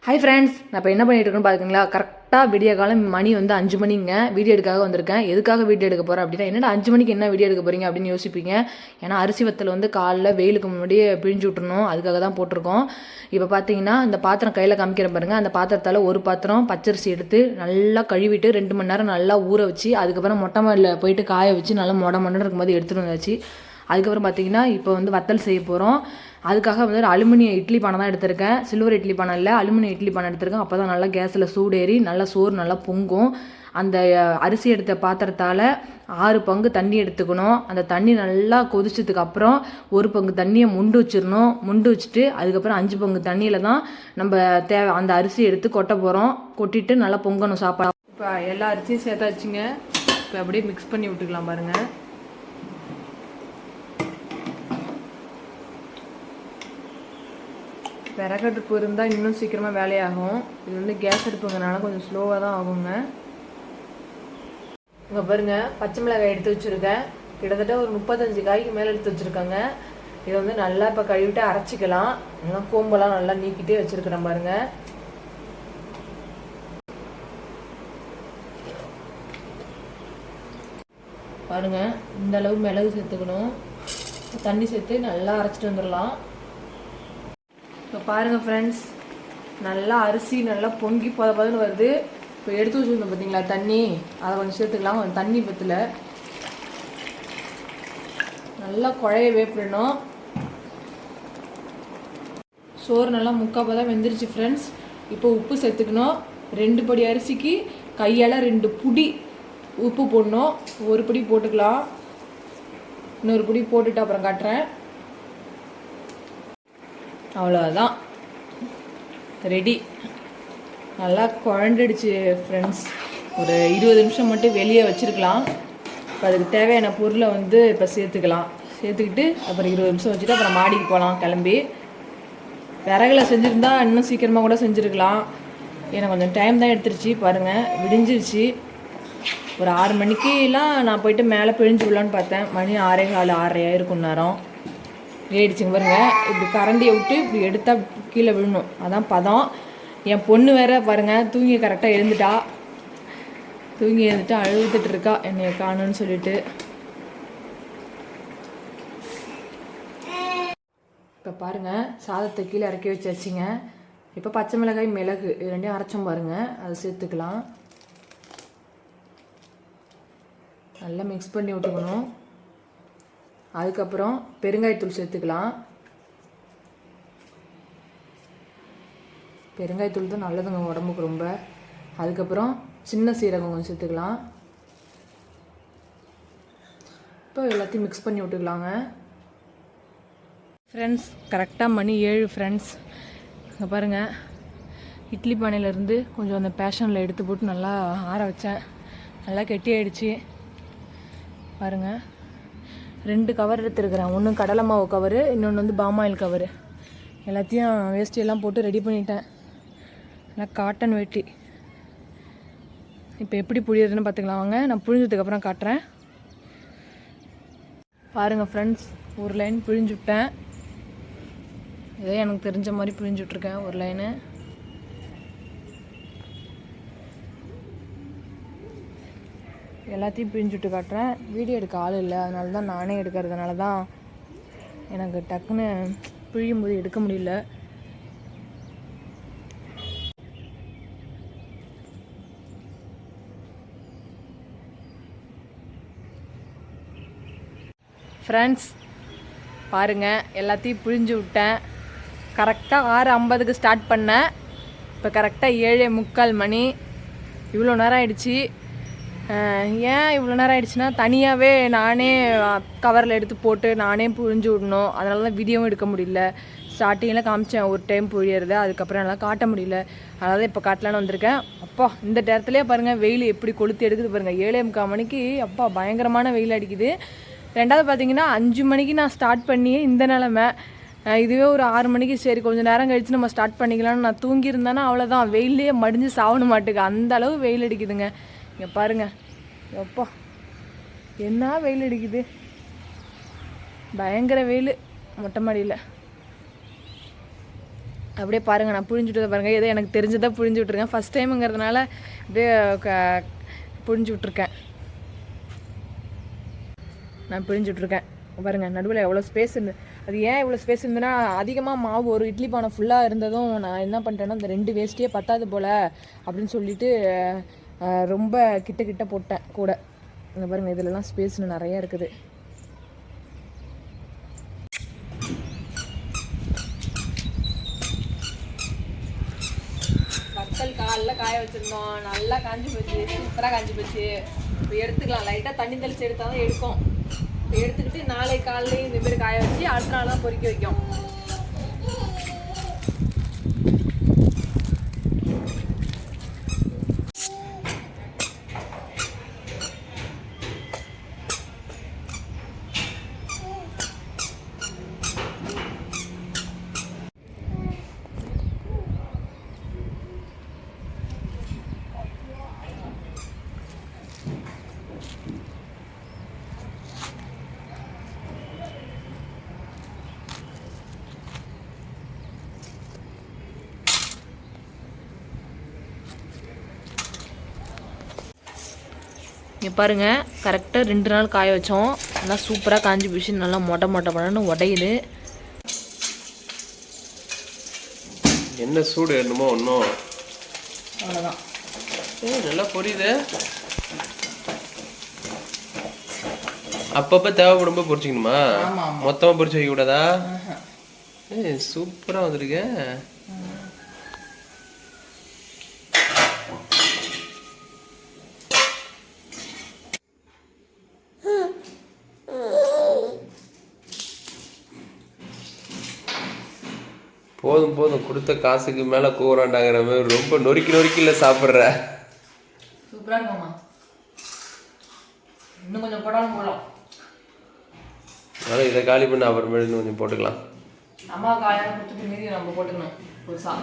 Hi friends, நான் இப்போ என்ன பண்ணிட்டு இருக்கேன்னு பார்க்குறீங்களா? கரெக்டாக விடிய காலம் மணி வந்து 5 மணிங்க. வீடியோ எடுக்காக வந்திருக்கேன். எதுக்காக வீடியோ எடுக்க போகிறேன் அப்படின்னா, என்னடா 5 மணிக்கு என்ன வீடியோ எடுக்க போகிறீங்க அப்படின்னு யோசிப்பீங்க. ஏன்னா அரிசி வத்தல் வந்து காலைல வெயிலுக்கு முன்னாடியே பிழிஞ்சு விட்டுறணும், அதுக்காக தான் போட்டிருக்கோம். இப்போ பார்த்தீங்கன்னா இந்த பாத்திரம் கையில் காமிக்கிறேன் பாருங்கள். அந்த பாத்திரத்தால் ஒரு பாத்திரம் பச்சரிசி எடுத்து நல்லா கழுவிட்டு 2 மணி நேரம் நல்லா ஊற வச்சு, அதுக்கப்புறம் மொட்டை மாடியில் போயிட்டு காய வச்சு நல்லா மொடை இருக்கும்போது எடுத்துகிட்டு வந்தாச்சு. அதுக்கப்புறம் பார்த்தீங்கன்னா இப்போ வந்து வத்தல் செய்ய போகிறோம். அதுக்காக வந்து அலுமினிய இட்லி பானை தான் எடுத்திருக்கேன். சில்வர் இட்லி பானை இல்லை, அலுமினியம் இட்லி பானை எடுத்திருக்கேன். அப்போ தான் நல்லா கேஸில் சூடேறி நல்லா சோறு நல்லா பொங்கும். அந்த அரிசி எடுத்த பாத்திரத்தால் 6 பங்கு தண்ணி எடுத்துக்கணும். அந்த தண்ணி நல்லா கொதிச்சதுக்கு அப்புறம் 1 பங்கு தண்ணியை முண்டு வச்சிடணும். முண்டு வச்சுட்டு அதுக்கப்புறம் 5 பங்கு தண்ணியில் தான் நம்ம அந்த அரிசி எடுத்து கொட்ட போகிறோம். கொட்டிட்டு நல்லா பொங்கணும் சாப்பாடு. இப்போ எல்லா அரிசியும் சேர்த்தாச்சுங்க. இப்போ அப்படியே மிக்ஸ் பண்ணி விட்டுக்கலாம் பாருங்கள். விறகடுப்பு இருந்தால் இன்னும் சீக்கிரமாக வேலையாகும். இது வந்து கேஸ் அடுப்புங்கிறனால கொஞ்சம் ஸ்லோவாக தான் ஆகுங்க. இங்கே பாருங்கள், பச்சை மிளகாய் எடுத்து வச்சுருக்கேன். கிட்டத்தட்ட ஒரு 35 காய்க்கு மேலே எடுத்து வச்சுருக்கேங்க. இதை வந்து நல்லா இப்போ கழுவிட்டு அரைச்சிக்கலாம். இன்னும் கோம்பெல்லாம் நல்லா நீக்கிட்டே வச்சுருக்கிறேன் பாருங்கள். பாருங்கள், இந்த அளவு மிளகு சேர்த்துக்கணும். தண்ணி சேர்த்து நல்லா அரைச்சிட்டு வந்துடலாம். இப்போ பாருங்கள் ஃப்ரெண்ட்ஸ், நல்லா அரிசி நல்லா பொங்கி பதன்னு வருது. இப்போ எடுத்து வச்சுருந்தோம் பார்த்தீங்களா தண்ணி, அதை கொஞ்சம் சேர்த்துக்கலாம். கொஞ்சம் தண்ணி பத்தில் நல்லா குழைய வேப்பிடணும். சோறு நல்லா முக்கால் பதம் வெந்துருச்சு ஃப்ரெண்ட்ஸ். இப்போ உப்பு சேர்த்துக்கணும். 2 படி அரிசிக்கு கையால் 2 புடி உப்பு போடணும். 1 படி போட்டுக்கலாம். இன்னொரு படி போட்டுட்டு அப்புறம் காட்டுறேன். அவ்வளோதான், ரெடி. நல்லா குழண்டுடுச்சு ஃப்ரெண்ட்ஸ். ஒரு 20 நிமிஷம் மட்டும் வெளியே வச்சுருக்கலாம். இப்போ அதுக்கு தேவையான பொருளை வந்து இப்போ சேர்த்துக்கலாம். சேர்த்துக்கிட்டு அப்புறம் 20 நிமிஷம் வச்சுட்டு அப்புறம் மாடிக்கு போகலாம் கிளம்பி. விறகுல செஞ்சுருந்தா இன்னும் சீக்கிரமாக கூட செஞ்சுருக்கலாம். எனக்கு கொஞ்சம் டைம் தான் எடுத்துருச்சு. பாருங்கள், விடிஞ்சிருச்சு. ஒரு 6 மணிக்கெலாம் நான் போயிட்டு மேலே பிழிஞ்சு விடலான்னு பார்த்தேன். மணி 6:15 6:30 இருக்கும் நேரம். ஏடிச்சுங்க பாருங்க. இப்படி கரண்டியை விட்டு இப்படி எடுத்தால் கீழே விழணும், அதான் பதம். என் பொண்ணு வேற பாருங்கள், தூங்கி கரெக்டாக எழுந்துட்டா. தூங்கி எழுந்துட்டு அழுதுட்டு இருக்கா என்னை காணுன்னு சொல்லிட்டு. இப்போ பாருங்கள், சாதத்தை கீழே இறக்கி வச்சாச்சுங்க. இப்போ பச்சை மிளகாய் மிளகு இது 2 அரைச்சோம் பாருங்கள், அதை சேர்த்துக்கலாம். நல்லா மிக்ஸ் பண்ணி விட்டுக்கணும். அதுக்கப்புறம் பெருங்காயத்தூள் சேர்த்துக்கலாம். பெருங்காயத்தூள் தான் நல்லதுங்க உடம்புக்கு ரொம்ப. அதுக்கப்புறம் சின்ன சீரகம் கொஞ்சம் சேர்த்துக்கலாம். இப்போ எல்லாத்தையும் மிக்ஸ் பண்ணி விட்டுக்கலாங்க. ஃப்ரெண்ட்ஸ், கரெக்டாக மணி 7 ஃப்ரெண்ட்ஸ். இங்கே பாருங்கள், இட்லி பானையிலேருந்து கொஞ்சம் அந்த பேஷனில் எடுத்து போட்டு நல்லா ஆற வச்சேன். நல்லா கெட்டி ஆயிடுச்சு பாருங்கள். 2 கவர் எடுத்துருக்கிறேன். ஒன்று கடலை மாவு கவரு, இன்னொன்று வந்து பாமாயில் கவரு. எல்லாத்தையும் வேஸ்டியெல்லாம் போட்டு ரெடி பண்ணிட்டேன். நல்லா காட்டன் வேட்டி. இப்போ எப்படி புழியறதுன்னு பார்த்துக்கலாம் வாங்க. நான் புழிஞ்சதுக்கப்புறம் காட்டுறேன். பாருங்கள் ஃப்ரெண்ட்ஸ், ஒரு லைன் பிழிஞ்சு விட்டேன். இதே எனக்கு தெரிஞ்ச மாதிரி பிழிஞ்சு விட்ருக்கேன் ஒரு லைனு. எல்லாத்தையும் பிழிஞ்சுட்டு காட்டுறேன். வீடியோ எடுக்க ஆள் இல்லை, அதனால தான் நானே எடுக்கிறதுனால தான் எனக்கு டக்குன்னு பிழியும் போது எடுக்க முடியல. ஃப்ரெண்ட்ஸ் பாருங்கள், எல்லாத்தையும் பிழிஞ்சு விட்டேன். கரெக்டாக 6:50க்கு ஸ்டார்ட் பண்ணேன். இப்போ கரெக்டாக 7:45 மணி. இவ்வளோ நேரம் ஆயிடுச்சு. ஏன் இவ்வளோ நேரம் ஆகிடுச்சுன்னா, தனியாகவே நானே கவரில் எடுத்து போட்டு நானே புழிஞ்சு விடணும். அதனால தான் வீடியோவும் எடுக்க முடியல. ஸ்டார்டிங்கில் காமிச்சேன் ஒரு டைம் புழியறது, அதுக்கப்புறம் என்னால் காட்ட முடியல. அதனால தான் இப்போ காட்டலான்னு வந்திருக்கேன். அப்பா, இந்த நேரத்துலேயே பாருங்கள் வெயில் எப்படி கொளுத்தி எடுக்குது பாருங்கள். 7:45 மணிக்கு அப்பா பயங்கரமான வெயில் அடிக்குது. ரெண்டாவது பார்த்தீங்கன்னா 5 மணிக்கு நான் ஸ்டார்ட் பண்ணி இந்த நிலமை. இதுவே ஒரு 6 மணிக்கு சரி கொஞ்சம் நேரம் கழித்து நம்ம ஸ்டார்ட் பண்ணிக்கலாம்னு நான் தூங்கியிருந்தேன்னா அவ்வளோதான், வெயிலே மடிஞ்சு சாவணும் மாட்டுக்கு, அந்த அளவு வெயில் அடிக்குதுங்க. இங்கே பாருங்கள், எப்பா என்ன வெயில் அடிக்குது, பயங்கர வெயில் மொட்டை மாடியில். அப்படியே பாருங்கள், நான் புழிஞ்சுட்டு பாருங்கள். ஏதோ எனக்கு தெரிஞ்சதாக புழிஞ்சு விட்ருக்கேன். ஃபஸ்ட் டைமுங்கிறதுனால அப்படியே புழிஞ்சு விட்ருக்கேன். நான் பிழிஞ்சு விட்ருக்கேன் பாருங்கள். நடுவில் எவ்வளோ ஸ்பேஸ் இருந்து, அது ஏன் இவ்வளோ ஸ்பேஸ் இருந்ததுன்னா, அதிகமாக மாவு ஒரு இட்லி பானை ஃபுல்லாக இருந்ததும் நான் என்ன பண்ணிட்டேன்னா, இந்த 2 வேஸ்ட்டே பத்தாது போல் அப்படின்னு சொல்லிட்டு ரொம்ப கிட்ட போட்டேன் கூட. இங்கே பாருங்கள், இதிலலாம் ஸ்பேஸ் நிறையா இருக்குது. வத்தல் காலைல காய வச்சுருந்தோம், நல்லா காஞ்சி போச்சு, சூப்பராக காஞ்சி போச்சு. இப்போ எடுத்துக்கலாம், லைட்டாக தண்ணி தெளித்து எடுத்தால் தான் எடுக்கும். இப்போ எடுத்துக்கிட்டு நாளை காலையிலையும் இந்த மாதிரி காய வச்சு அடுத்த நாள் தான் பொறிக்க வைக்கும். இங்கே பாருங்கள், கரெக்டாக 2 நாள் காய வச்சோம். நல்லா சூப்பராக காஞ்சி போச்சு, நல்லா மொட்டை மொட்டைன்னு உடையுது. என்ன சூடு என்னமோ ஒன்றும் அவ்வளோதான். நல்லா புரியுது. அப்பப்போ தேவைப்படும்போது பொரிச்சிக்கணுமா? மொத்தமாக பொரிச்சு வைக்க கூடாதா? சூப்பராக வந்துருக்கு. போதும் போதும், கொடுத்த காசுக்கு மேலே கூறாண்டாங்கிற மாதிரி ரொம்ப நொறுக்கில சாப்பிட்ற. சூப்பராக இருக்கும்மா. இன்னும் கொஞ்சம் போடாலும் போடலாம். அதனால் இதை காலி பண்ண அப்புறமேட்டு கொஞ்சம் போட்டுக்கலாம். அம்மா காயாக கொடுத்துட்டு மீறி நம்ம போட்டுக்கணும் புதுசாக.